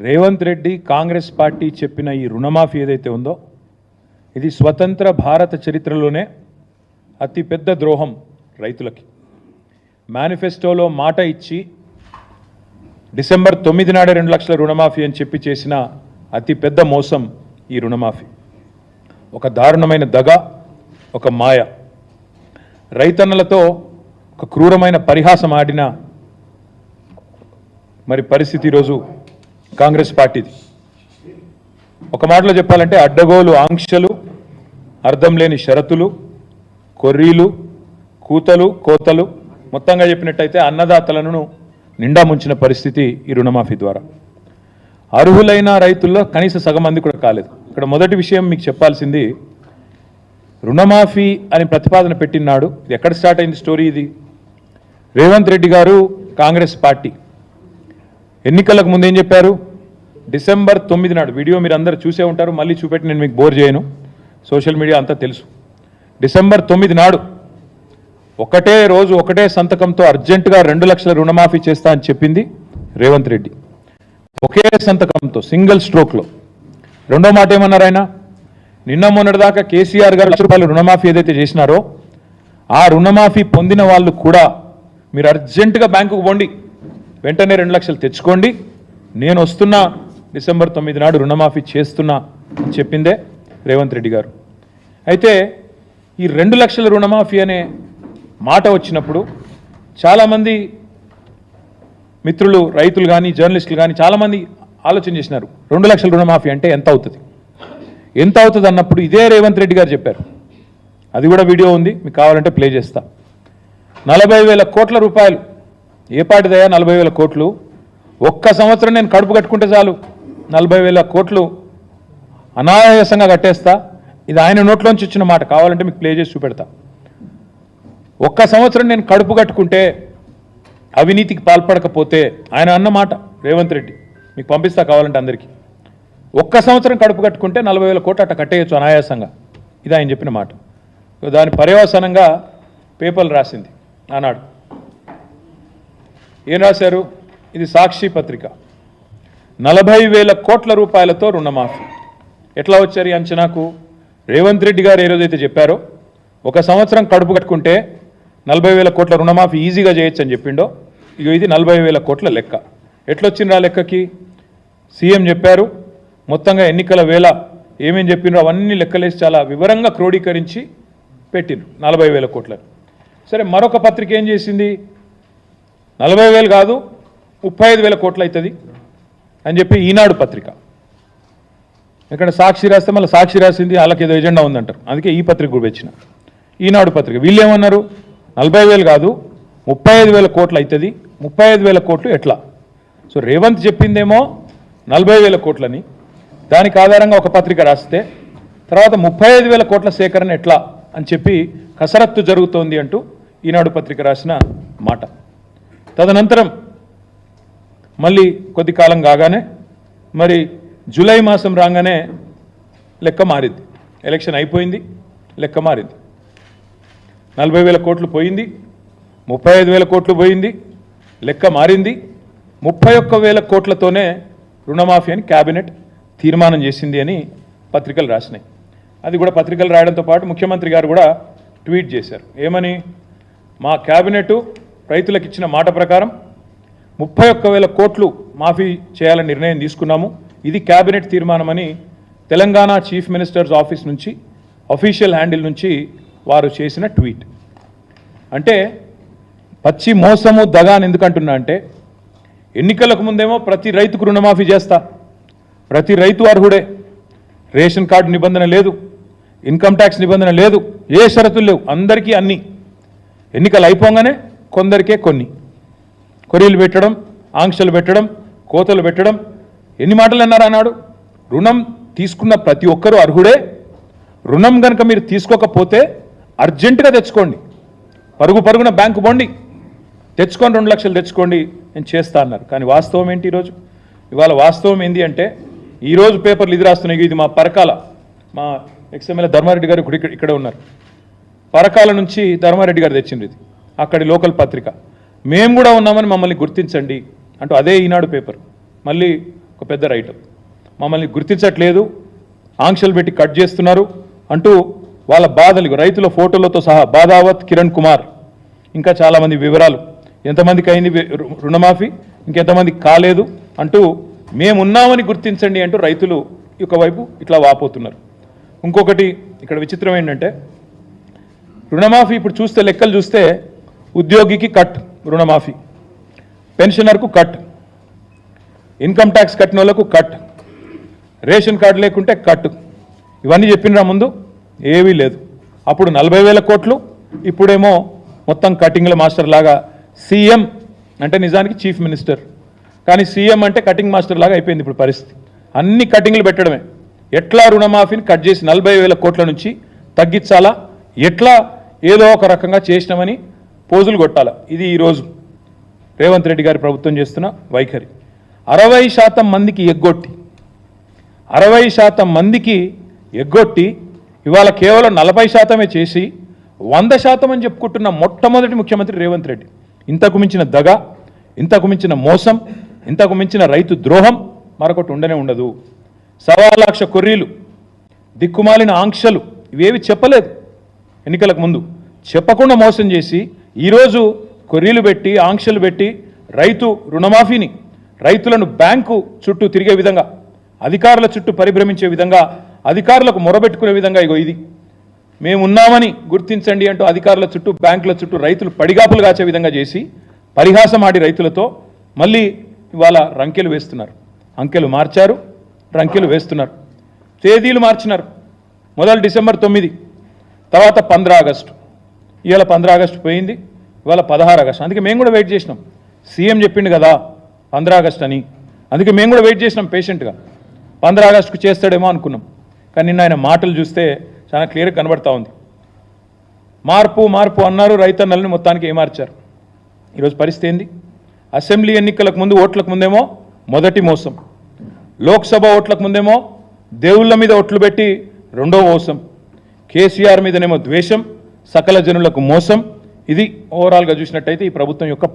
Revanth Reddy Congress party చెప్పిన ఈ రుణమాఫీ ఏదైతే ఉందో ఇది స్వతంత్ర భారత చరిత్రలోనే అతిపెద్ద ద్రోహం రైతులకి. మేనిఫెస్టోలో మాట ఇచ్చి డిసెంబర్ 9 నాడే 2 లక్షల రుణమాఫీ అని చెప్పి చేసిన అతిపెద్ద మోసం ఈ రుణమాఫీ. ఒక దారుణమైన దగ, ఒక మాయ, రైతన్నలతో ఒక క్రూరమైన పరిహాసం ఆడిన మరి పరిస్థితి ఈరోజు కాంగ్రెస్ పార్టీది. ఒక మాటలో చెప్పాలంటే అడ్డగోలు ఆంక్షలు, అర్థం లేని షరతులు, కొర్రీలు, కూతలు, కోతలు, మొత్తంగా చెప్పినట్టయితే అన్నదాతలను నిండా ముంచిన పరిస్థితి ఈ రుణమాఫీ ద్వారా. అర్హులైన రైతుల్లో కనీస సగం మంది కూడా కాలేదు. ఇక్కడ మొదటి విషయం మీకు చెప్పాల్సింది, రుణమాఫీ అని ప్రతిపాదన పెట్టినాడు ఎక్కడ స్టార్ట్ అయింది స్టోరీ ఇది? రేవంత్ రెడ్డి గారు కాంగ్రెస్ పార్టీ ఎన్నికలకు ముందు ఏం చెప్పారు? డిసెంబర్ 9 నాడు, వీడియో మీరు అందరూ చూసే ఉంటారు, మళ్ళీ చూపెట్టి నేను మీకు బోర్ చేయను, సోషల్ మీడియా అంతా తెలుసు. డిసెంబర్ 9 నాడు ఒకటే రోజు ఒకటే సంతకంతో అర్జెంటుగా 2 లక్షల రుణమాఫీ చేస్తా అని చెప్పింది రేవంత్ రెడ్డి. ఒకే సంతకంతో, సింగిల్ స్ట్రోక్లో. రెండో మాట ఏమన్నారు ఆయన? నిన్న మొన్నటిదాకా కేసీఆర్ గారు ₹1,00,000 రుణమాఫీ ఏదైతే చేసినారో ఆ రుణమాఫీ పొందిన వాళ్ళు కూడా మీరు అర్జెంటుగా బ్యాంకుకు పోండి, వెంటనే 2 లక్షలు తెచ్చుకోండి, నేను వస్తున్నా, డిసెంబర్ 9 నాడు రుణమాఫీ చేస్తున్నా అని చెప్పిందే రేవంత్ రెడ్డి గారు. అయితే ఈ 2 లక్షల రుణమాఫీ అనే మాట వచ్చినప్పుడు చాలామంది మిత్రులు, రైతులు కానీ జర్నలిస్టులు కానీ చాలామంది ఆలోచన చేసినారు, 2 లక్షల రుణమాఫీ అంటే ఎంత అవుతుంది, ఎంత అవుతుంది అన్నప్పుడు ఇదే రేవంత్ రెడ్డి గారు చెప్పారు. అది కూడా వీడియో ఉంది, మీకు కావాలంటే ప్లే చేస్తా. 40,000 కోట్ల రూపాయలు. ఏ పాటిదయా 40,000 కోట్లు? ఒక్క సంవత్సరం నేను కడుపు కట్టుకుంటే చాలు 40,000 కోట్లు అనాయాసంగా కట్టేస్తా. ఇది ఆయన నోట్లోంచి వచ్చిన మాట, కావాలంటే మీకు ప్లే చేసి చూపెడతా. ఒక్క సంవత్సరం నేను కడుపు కట్టుకుంటే, అవినీతికి పాల్పడకపోతే, ఆయన అన్నమాట రేవంత్ రెడ్డి, మీకు పంపిస్తా కావాలంటే అందరికీ. ఒక్క సంవత్సరం కడుపు కట్టుకుంటే 40,000 కోట్లు అట్ట కట్టేయచ్చు అనాయాసంగా. ఇది ఆయన చెప్పిన మాట. దాని పర్యవసానంగా పేపర్లు రాసింది ఆనాడు. ఏం రాశారు? ఇది సాక్షి పత్రిక. 40,000 కోట్ల రూపాయలతో రుణమాఫీ. ఎట్లా వచ్చారు ఈ అంచనాకు? రేవంత్ రెడ్డి గారు ఏ రోజైతే చెప్పారో ఒక సంవత్సరం కడుపు కట్టుకుంటే 40,000 కోట్ల రుణమాఫీ ఈజీగా చేయొచ్చు అని చెప్పిండో, ఇక ఇది 40,000 కోట్ల లెక్క. ఎట్లొచ్చిండ్రు ఆ లెక్కకి? సీఎం చెప్పారు, మొత్తంగా ఎన్నికల వేళ ఏమేం చెప్పిండ్రో అవన్నీ లెక్కలేసి చాలా వివరంగా క్రోడీకరించి పెట్టిండ్రు 40,000 కోట్లను. సరే, మరొక పత్రిక ఏం చేసింది? 40,000 కాదు 35,000 కోట్లు అవుతుంది అని చెప్పి ఈనాడు పత్రిక. ఇక్కడ సాక్షి రాస్తే మళ్ళీ సాక్షి రాసింది వాళ్ళకి ఏదో ఎజెండా ఉందంటారు, అందుకే ఈ పత్రిక కూడా వచ్చిన. ఈనాడు పత్రిక వీళ్ళు ఏమన్నారు? 40,000 కాదు 35,000 కోట్లు అవుతుంది. 35,000 కోట్లు ఎట్లా? సో రేవంత్ చెప్పిందేమో 40,000 కోట్లని, దానికి ఆధారంగా ఒక పత్రిక రాస్తే తర్వాత 35,000 కోట్ల సేకరణ ఎట్లా అని చెప్పి కసరత్తు జరుగుతోంది అంటూ ఈనాడు పత్రిక రాసిన మాట. తదనంతరం మళ్ళీ కొద్ది కాలం కాగానే మరి జూలై మాసం రాగానే లెక్క మారింది. ఎలక్షన్ అయిపోయింది, లెక్క మారింది. 40,000 కోట్లు పోయింది, 35,000 కోట్లు పోయింది, లెక్క మారింది. 31,000 కోట్లతోనే రుణమాఫీ అని క్యాబినెట్ తీర్మానం చేసింది అని పత్రికలు రాసినాయి. అది కూడా పత్రికలు రాయడంతో పాటు ముఖ్యమంత్రి గారు కూడా ట్వీట్ చేశారు. ఏమని? మా క్యాబినెట్ రైతులకు ఇచ్చిన మాట ప్రకారం 31,000 కోట్లు మాఫీ చేయాలని నిర్ణయం తీసుకున్నాము, ఇది క్యాబినెట్ తీర్మానం అని తెలంగాణ చీఫ్ మినిస్టర్స్ ఆఫీస్ నుంచి, అఫీషియల్ హ్యాండిల్ నుంచి వారు చేసిన ట్వీట్. అంటే పచ్చి మోసము దగా అని ఎందుకంటున్నా అంటే, ఎన్నికలకు ముందేమో ప్రతి రైతుకు రుణమాఫీ చేస్తా, ప్రతి రైతు అర్హుడే, రేషన్ కార్డు నిబంధన లేదు, ఇన్కమ్ ట్యాక్స్ నిబంధన లేదు, ఏ షరతులు లేవు, అందరికీ అన్నీ. ఎన్నికలు అయిపోగానే కొందరికే కొన్ని కొరీలు పెట్టడం, ఆంక్షలు పెట్టడం, కోతలు పెట్టడం. ఎన్ని మాటలు అన్నారు అన్నాడు? రుణం తీసుకున్న ప్రతి ఒక్కరూ అర్హుడే, రుణం కనుక మీరు తీసుకోకపోతే అర్జెంటుగా తెచ్చుకోండి, పరుగున బ్యాంకు పోండి, తెచ్చుకొని 2 లక్షలు తెచ్చుకోండి, నేను చేస్తా అన్నారు. కానీ వాస్తవం ఏంటి ఈరోజు? ఇవాళ వాస్తవం ఏంటి అంటే, ఈరోజు పేపర్లు ఇది రాస్తున్నాయి. ఇది మా పరకాల, మా ఎక్స్ఎమ్మెల్యే ధర్మారెడ్డి గారు ఇక్కడే ఉన్నారు. పరకాల నుంచి ధర్మారెడ్డి గారు తెచ్చింది ఇది, అక్కడి లోకల్ పత్రిక. మేము కూడా ఉన్నామని మమ్మల్ని గుర్తించండి అంటూ అదే ఈనాడు పేపర్ మళ్ళీ ఒక పెద్ద రైటర్, మమ్మల్ని గుర్తించట్లేదు, ఆంక్షలు పెట్టి కట్ చేస్తున్నారు అంటూ వాళ్ళ బాధలు రైతుల ఫోటోలతో సహా బాదావత్ కిరణ్ కుమార్ ఇంకా చాలామంది వివరాలు ఎంతమందికి అయింది రుణమాఫీ, ఇంకెంతమందికి కాలేదు అంటూ మేమున్నామని గుర్తించండి అంటూ రైతులు ఒకవైపు ఇట్లా వాపోతున్నారు. ఇంకొకటి ఇక్కడ విచిత్రం ఏంటంటే రుణమాఫీ ఇప్పుడు చూస్తే లెక్కలు చూస్తే ఉద్యోగికి కట్ రుణమాఫీ, పెన్షనర్కు కట్, ఇన్కమ్ ట్యాక్స్ కట్టిన వాళ్ళకు కట్, రేషన్ కార్డు లేకుంటే కట్. ఇవన్నీ చెప్పినరా ముందు ఏవీ లేదు. అప్పుడు 40,000 కోట్లు, ఇప్పుడేమో మొత్తం కటింగ్ల మాస్టర్ లాగా సీఎం అంటే నిజానికి చీఫ్ మినిస్టర్, కానీ సీఎం అంటే కటింగ్ మాస్టర్ లాగా అయిపోయింది ఇప్పుడు పరిస్థితి. అన్ని కటింగ్లు పెట్టడమే. ఎట్లా రుణమాఫీని కట్ చేసి 40,000 కోట్ల నుంచి తగ్గించాలా, ఎట్లా ఏదో ఒక రకంగా చేసినామని పోజులు కొట్టాలా. ఇది ఈరోజు రేవంత్ రెడ్డి గారి ప్రభుత్వం చేస్తున్న వైఖరి. 60% మందికి ఎగ్గొట్టి 60% మందికి ఎగ్గొట్టి ఇవాళ కేవలం 40% చేసి 100% అని చెప్పుకుంటున్న మొట్టమొదటి ముఖ్యమంత్రి రేవంత్ రెడ్డి. ఇంతకు మించిన దగ, ఇంతకు మించిన మోసం, ఇంతకు మించిన రైతు ద్రోహం మరొకటి ఉండనే ఉండదు. 1,25,00,000 కొర్రీలు, దిక్కుమాలిన ఆంక్షలు ఇవేవి చెప్పలేదు ఎన్నికలకు ముందు, చెప్పకుండా మోసం చేసి ఈరోజు కొర్రీలు పెట్టి ఆంక్షలు పెట్టి రైతు రుణమాఫీని రైతులను బ్యాంకు చుట్టూ తిరిగే విధంగా, అధికారుల చుట్టూ పరిభ్రమించే విధంగా, అధికారులకు మొరబెట్టుకునే విధంగా ఇగో ఇది మేమున్నామని గుర్తించండి అంటూ అధికారుల చుట్టూ బ్యాంకుల చుట్టూ రైతులు పడిగాపులు కాచే విధంగా చేసి పరిహాసం ఆడి రైతులతో మళ్ళీ ఇవాళ రంకెలు వేస్తున్నారు. అంకెలు మార్చారు, రంకెలు వేస్తున్నారు, తేదీలు మార్చినారు. మొదలు డిసెంబర్ 9, తర్వాత 15 ఆగస్టు, ఇవాళ 15 ఆగస్టు పోయింది, ఇవాళ 16 ఆగస్టు. అందుకే మేము కూడా వెయిట్ చేసినాం. సీఎం చెప్పిండు కదా 15 ఆగస్టు అని, అందుకే మేము కూడా వెయిట్ చేసినాం పేషెంట్గా. 15 ఆగస్టుకు చేస్తాడేమో అనుకున్నాం, కానీ నిన్న ఆయన మాటలు చూస్తే చాలా క్లియర్గా కనబడతా ఉంది. మార్పు మార్పు అన్నారు, రైతన్నల్ని మొత్తానికి ఏమార్చారు. ఈరోజు పరిస్థితి ఏంది? అసెంబ్లీ ఎన్నికలకు ముందు ఓట్లకు ముందేమో మొదటి మోసం, లోక్సభ ఓట్లకు ముందేమో దేవుళ్ళ మీద ఓట్లు పెట్టి రెండో మోసం, కేసీఆర్ మీదనేమో ద్వేషం, సకల జనులకు మోసం. ఇది ఓవరాల్గా చూసినట్టయితే ఈ ప్రభుత్వం యొక్క